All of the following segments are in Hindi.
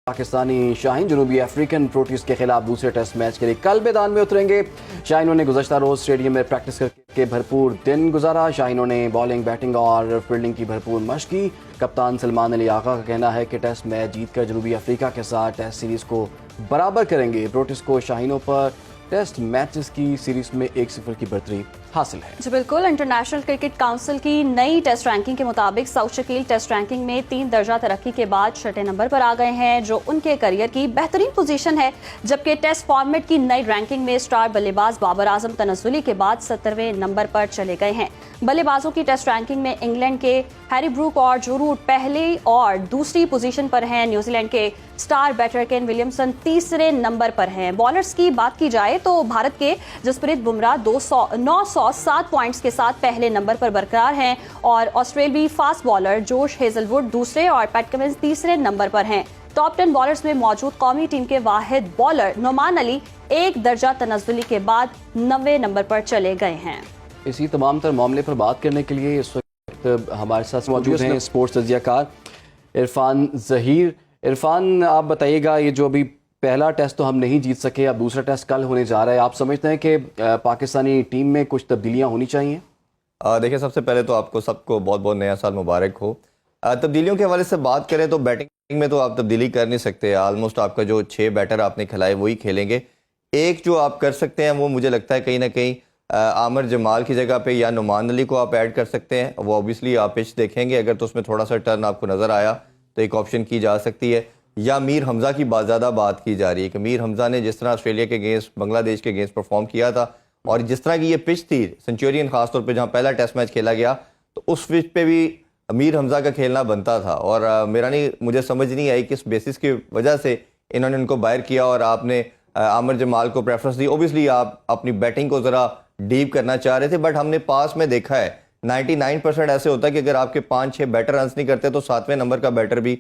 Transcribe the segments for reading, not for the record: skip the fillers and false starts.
पाकिस्तानी शाहीन जनूबी अफ्रीकन प्रोटीज के खिलाफ दूसरे टेस्ट मैच के लिए कल मैदान में उतरेंगे। शाहीनों ने गुज़श्ता रोज स्टेडियम में प्रैक्टिस करके भरपूर दिन गुजारा। शाहीनों ने बॉलिंग, बैटिंग और फील्डिंग की भरपूर मशक की। कप्तान सलमान अली आगा का कहना है कि टेस्ट मैच जीतकर जनूबी अफ्रीका के साथ टेस्ट सीरीज को बराबर करेंगे। प्रोटीज को शाहीनों पर टेस्ट मैचेस की सीरीज में 1-0 की बढ़तरी हासिल है। जी बिल्कुल। इंटरनेशनल क्रिकेट काउंसिल की नई टेस्ट रैंकिंग के मुताबिक साउथ शकील टेस्ट रैंकिंग में 3 दर्जा तरक्की के बाद 6ठे नंबर पर आ गए हैं, जो उनके करियर की बेहतरीन पोजीशन है। जबकि टेस्ट फॉर्मेट की नई रैंकिंग में स्टार बल्लेबाज बाबर आजम तनज़्ज़ुली के बाद 17वें नंबर पर चले गए हैं। बल्लेबाजों की टेस्ट रैंकिंग में इंग्लैंड के हैरी ब्रूक और जो रूट पहली और दूसरी पोजीशन पर हैं। न्यूजीलैंड के स्टार बैटर केन विलियमसन तीसरे नंबर पर हैं। बॉलर्स की बात की जाए तो भारत के जसप्रीत बुमराह 907 पॉइंट्स के साथ पहले नंबर पर बरकरार हैं और ऑस्ट्रेलियाई फास्ट बॉलर जोश हेजलवुड दूसरे और पैट कमिंस तीसरे नंबर पर हैं। टॉप 10 बॉलर्स में मौजूद कौमी टीम के वाहिद बॉलर नुमान अली 1 दर्जा तनज़्ज़ुली के बाद 9वें नंबर पर चले गए हैं। इसी तमाम तर मामले पर बात करने के लिए इस वक्त हमारे साथ मौजूद हैं स्पोर्ट्स तज्जियाकार इरफान ज़हीर। इरफान, आप बताइएगा, ये जो अभी पहला टेस्ट तो हम नहीं जीत सके, अब दूसरा टेस्ट कल होने जा रहा है, आप समझते हैं कि पाकिस्तानी टीम में कुछ तब्दीलियां होनी चाहिए? देखिए, सबसे पहले तो आपको सबको बहुत बहुत नया साल मुबारक हो। तब्दीलियों के हवाले से बात करें तो बैटिंग में तो आप तब्दीली कर नहीं सकते। आलमोस्ट आपका जो 6 बैटर आपने खिलाए वही खेलेंगे। एक जो आप कर सकते हैं वो मुझे लगता है कहीं ना कहीं आमिर जमाल की जगह पे या नुमान अली को आप ऐड कर सकते हैं। वो ऑब्वियसली आप पिच देखेंगे, अगर तो उसमें थोड़ा सा टर्न आपको नज़र आया तो एक ऑप्शन की जा सकती है। या मीर हमज़ा की ज़्यादा बात की जा रही है कि मीर हमज़ा ने जिस तरह ऑस्ट्रेलिया के अगेंस्ट, बांग्लादेश के अगेंस्ट परफॉर्म किया था और जिस तरह की ये पिच थी सेंचुरियन खासतौर पे जहाँ पहला टेस्ट मैच खेला गया, तो उस पिच पे भी मीर हमज़ा का खेलना बनता था। और मुझे समझ नहीं आई किस बेसिस की वजह से इन्होंने उनको बाहर किया और आपने आमिर जमाल को प्रेफरेंस दी। ओबियसली आप अपनी बैटिंग को ज़रा डीप करना चाह रहे थे, बट हमने पास में देखा है 99% ऐसे होता है कि अगर आपके 5-6 बैटर रन नहीं करते तो 7वें नंबर का बैटर भी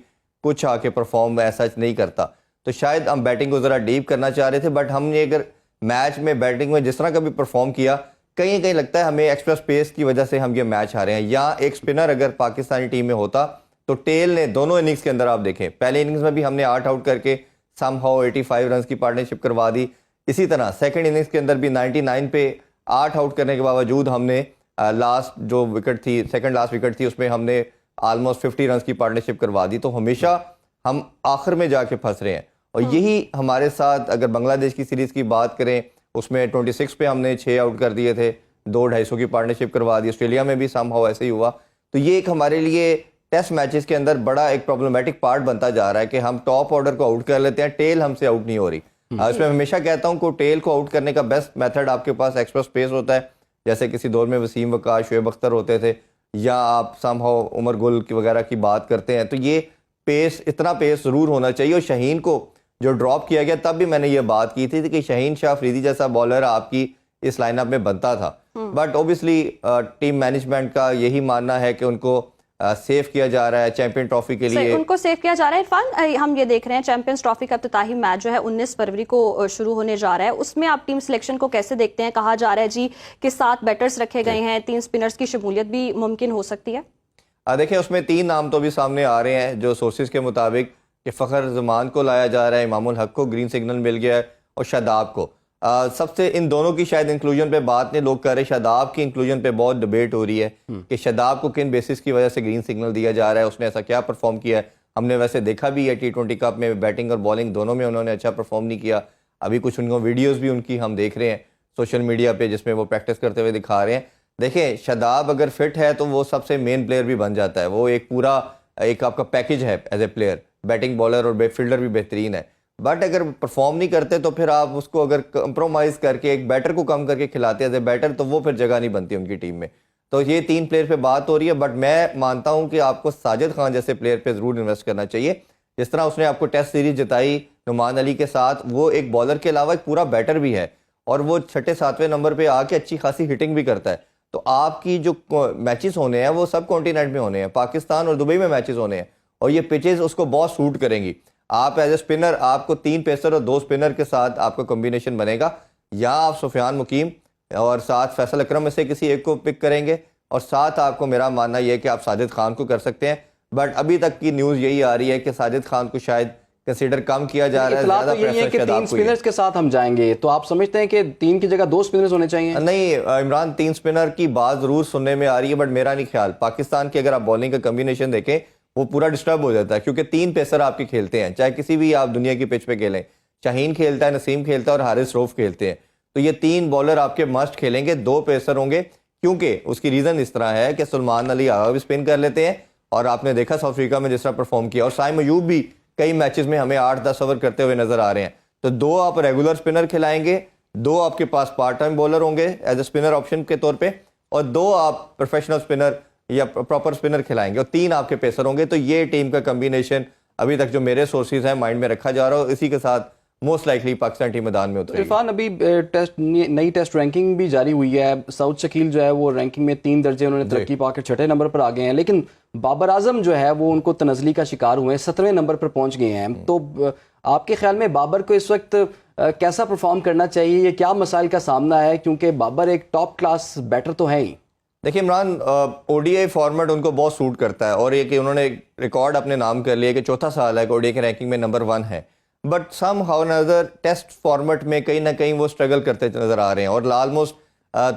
कुछ आके परफॉर्म ऐसा नहीं करता। तो शायद हम बैटिंग को ज़रा डीप करना चाह रहे थे, बट हमने अगर मैच में बैटिंग में जिस तरह का भी परफॉर्म किया, कहीं कहीं लगता है हमें एक्स्ट्रा स्पेस की वजह से हम ये मैच हारे हैं। या एक स्पिनर अगर पाकिस्तानी टीम में होता तो टेल ने दोनों इनिंग्स के अंदर आप देखें, पहले इनिंग्स में भी हमने 8 आउट करके समहाउ 85 रन की पार्टनरशिप करवा दी। इसी तरह सेकंड इनिंग्स के अंदर भी 99 पे 8 आउट करने के बावजूद हमने लास्ट जो विकेट थी, सेकंड लास्ट विकेट थी, उसमें हमने ऑलमोस्ट 50 रन की पार्टनरशिप करवा दी। तो हमेशा हम आखिर में जाके फंस रहे हैं और यही हमारे साथ, अगर बांग्लादेश की सीरीज़ की बात करें उसमें 26 पे हमने 6 आउट कर दिए थे, 2-250 की पार्टनरशिप करवा दी। ऑस्ट्रेलिया में भी समहाउ ऐसे ही हुआ। तो ये एक हमारे लिए टेस्ट मैचेस के अंदर बड़ा एक प्रॉब्लमेटिक पार्ट बनता जा रहा है कि हम टॉप ऑर्डर को आउट कर लेते हैं, टेल हमसे आउट नहीं हो रही। इसमें हमेशा कहता हूँ कि टेल को आउट करने का बेस्ट मेथड आपके पास एक्स्ट्रा स्पेस होता है, जैसे किसी दौर में वसीम वकार, शुएब अख्तर होते थे, या आप समहाउ उमर गुल की वगैरह की बात करते हैं। तो ये पेस, इतना पेस ज़रूर होना चाहिए। और शाहीन को जो ड्रॉप किया गया, तब भी मैंने ये बात की थी कि शाहीन शाह अफरीदी जैसा बॉलर आपकी इस लाइनअप में बनता था, बट ऑब्वियसली टीम मैनेजमेंट का यही मानना है कि उनको सेव किया जा रहा है चैंपियन ट्रॉफी के लिए। उनको सेव किया जा रहा है। इरफान, हम ये देख रहे हैं चैंपियंस ट्रॉफी का इफ्तिताही मैच जो है 19 फरवरी को शुरू होने जा रहा है, उसमें आप टीम सिलेक्शन को कैसे देखते हैं? कहा जा रहा है जी कि 7 बैटर्स रखे गए हैं, 3 स्पिनर्स की शमूलियत भी मुमकिन हो सकती है। देखिए, उसमें 3 नाम तो भी सामने आ रहे हैं जो सोर्सेज के मुताबिक, कि फ़खर जमान को लाया जा रहा है, इमामुल हक को ग्रीन सिग्नल मिल गया है, और शादाब को। सबसे इन दोनों की शायद इंक्लूजन पे बात नहीं लोग कर रहे, शादाब की इंक्लूजन पे बहुत डिबेट हो रही है कि शादाब को किन बेसिस की वजह से ग्रीन सिग्नल दिया जा रहा है, उसने ऐसा क्या परफॉर्म किया है। हमने वैसे देखा भी है T20 कप में बैटिंग और बॉलिंग दोनों में उन्होंने अच्छा परफॉर्म नहीं किया। अभी कुछ उनको वीडियोज़ भी उनकी हम देख रहे हैं सोशल मीडिया पर, जिसमें वो प्रैक्टिस करते हुए दिखा रहे हैं। देखें, शादाब अगर फिट है तो वो सबसे मेन प्लेयर भी बन जाता है। वो एक पूरा एक आपका पैकेज है as a player, batting, bowler और फील्डर भी बेहतरीन है। बट अगर परफॉर्म नहीं करते तो फिर आप उसको अगर कंप्रोमाइज़ करके एक बैटर को कम करके खिलाते एज ए बैटर, तो वो फिर जगह नहीं बनती उनकी टीम में। तो ये 3 प्लेयर पे बात हो रही है, बट मैं मानता हूँ कि आपको साजिद खान जैसे प्लेयर पे ज़रूर इन्वेस्ट करना चाहिए। जिस तरह उसने आपको टेस्ट सीरीज जिताई नुमान अली के साथ, वो एक बॉलर के अलावा एक पूरा बैटर भी है और वो 6-7वें नंबर पर आके अच्छी खासी हिटिंग भी करता है। तो आपकी जो मैचेस होने हैं वो सब कॉन्टिनेंट में होने हैं, पाकिस्तान और दुबई में मैचेस होने हैं, और ये पिचेस उसको बहुत सूट करेंगी। आप एज ए स्पिनर, आपको 3 पेसर और 2 स्पिनर के साथ आपका कॉम्बिनेशन बनेगा, या आप सुफियान मुकीम और साथ फैसल अकरम में से किसी एक को पिक करेंगे, और साथ आपको मेरा मानना यह है कि आप साजिद खान को कर सकते हैं। बट अभी तक की न्यूज़ यही आ रही है कि साजिद खान को शायद कंसीडर कम किया जा रहा है, इतला ज्यादा तो यही है प्रेफर कि शायद 3 आपको ही है। स्पिनर्स के साथ हम जाएंगे, तो आप समझते हैं कि 3 की जगह 2 स्पिनर्स होने चाहिए? नहीं इमरान, 3 स्पिनर की बात जरूर सुनने में आ रही है, बट मेरा नहीं ख्याल। पाकिस्तान की अगर आप बॉलिंग का कम्बिनेशन देखें वो पूरा डिस्टर्ब हो जाता है, क्योंकि 3 पेसर आपके खेलते हैं, चाहे किसी भी आप दुनिया की पिच पे खेलें। शाहीन खेलता है, नसीम खेलता है और हारिस रऊफ खेलते हैं। तो ये 3 बॉलर आपके मस्ट खेलेंगे, 2 पेसर होंगे, क्योंकि उसकी रीजन इस तरह है कि सलमान अली आगा भी स्पिन कर लेते हैं, और आपने देखा साउथ अफ्रीका में जिस तरह परफॉर्म किया, और साइम अयूब भी कई मैचेस में हमें 8-10 ओवर करते हुए नजर आ रहे हैं। तो 2 आप रेगुलर स्पिनर खिलाएंगे, 2 आपके पास पार्ट टाइम बॉलर होंगे एज ए स्पिनर ऑप्शन के तौर पे, और 2 आप प्रोफेशनल स्पिनर या प्रॉपर स्पिनर खिलाएंगे, और 3 आपके पेसर होंगे। तो ये टीम का कम्बिनेशन अभी तक जो मेरे सोर्सेज हैं माइंड में रखा जा रहा है, इसी के साथ मोस्ट लाइकली पाकिस्तान टीम मैदान में उतरेगी। इरफान, अभी नई टेस्ट रैंकिंग भी जारी हुई है। साउथ शकील जो है वो रैंकिंग में 3 दर्जे उन्होंने तरक्की पाकर 6ठे नंबर पर आ गए हैं, लेकिन बाबर आजम जो है वो उनको तनजली का शिकार हुए हैं, 17वें नंबर पर पहुंच गए हैं। तो आपके ख्याल में बाबर को इस वक्त कैसा परफॉर्म करना चाहिए, ये क्या मसाइल का सामना है, क्योंकि बाबर एक टॉप क्लास बैटर तो है ही? देखिए इमरान, ओडीआई फॉर्मेट उनको बहुत सूट करता है, और ये कि उन्होंने रिकॉर्ड अपने नाम कर लिया कि चौथा साल है कि ओडीआई की रैंकिंग में नंबर 1 है। But somehow another test format में कहीं ना कहीं वो स्ट्रगल करते नजर आ रहे हैं, और ऑलमोस्ट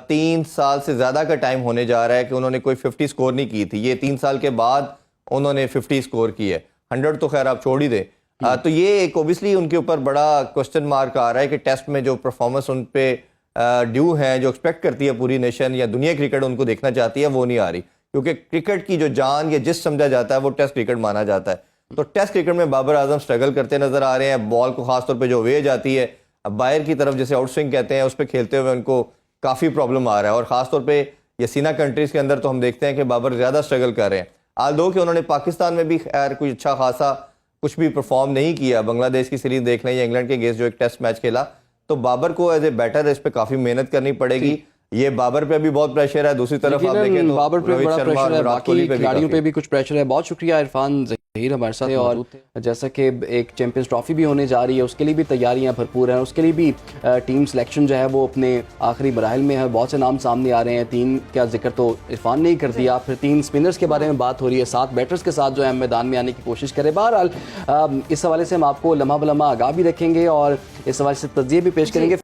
3 साल से ज़्यादा का टाइम होने जा रहा है कि उन्होंने कोई 50 स्कोर नहीं की थी। ये 3 साल के बाद उन्होंने 50 स्कोर की है, 100 तो खैर आप छोड़ ही दें। तो ये एक ओबियसली उनके ऊपर बड़ा क्वेश्चन मार्क आ रहा है कि टेस्ट में जो परफॉर्मेंस उन पे ड्यू है, जो एक्सपेक्ट करती है पूरी नेशन या दुनिया क्रिकेट उनको देखना चाहती है, वो नहीं आ रही, क्योंकि क्रिकेट की जो जान या जिस समझा जाता है वो टेस्ट क्रिकेट माना जाता है। तो टेस्ट क्रिकेट में बाबर आजम स्ट्रगल करते नजर आ रहे हैं। बॉल को खासतौर पे जो वेज आती है बाहर की तरफ, जैसे आउट स्विंग कहते हैं, उस पर खेलते हुए उनको काफ़ी प्रॉब्लम आ रहा है, और ख़ासतौर पे ये सीना कंट्रीज़ के अंदर तो हम देखते हैं कि बाबर ज़्यादा स्ट्रगल कर रहे हैं। आल्दो कि उन्होंने पाकिस्तान में भी खैर कोई अच्छा खासा कुछ भी परफॉर्म नहीं किया, बांग्लादेश की सीरीज देख लें या इंग्लैंड के अगेंस्ट जो एक टेस्ट मैच खेला, तो बाबर को एज ए बैटर इस पर काफ़ी मेहनत करनी पड़ेगी। ये बाबर पे भी बहुत प्रेशर है, दूसरी तरफ आप देखें तो बाबर पे रोहित बड़ा शर्मा प्रेशर और है, विराट कोहली बाकी पे भी खिलाड़ियों काफी। पे भी कुछ प्रेशर है। बहुत शुक्रिया इरफान ज़हीर हमारे साथ, और जैसा कि एक चैंपियंस ट्रॉफी भी होने जा रही है, उसके लिए भी तैयारियां भरपूर हैं, उसके लिए भी टीम सिलेक्शन जो है वो अपने आखिरी मराहिल में है। बहुत से नाम सामने आ रहे हैं, 3 का जिक्र तो इरफान ने ही कर दिया, फिर 3 स्पिनर्स के बारे में बात हो रही है, 7 बैटर्स के साथ जो है मैदान में आने की कोशिश करें। बहरहाल इस हवाले से हम आपको लम्हा बलम्हा आगाह भी रखेंगे और इस हवाले से तज्जिए भी पेश करेंगे।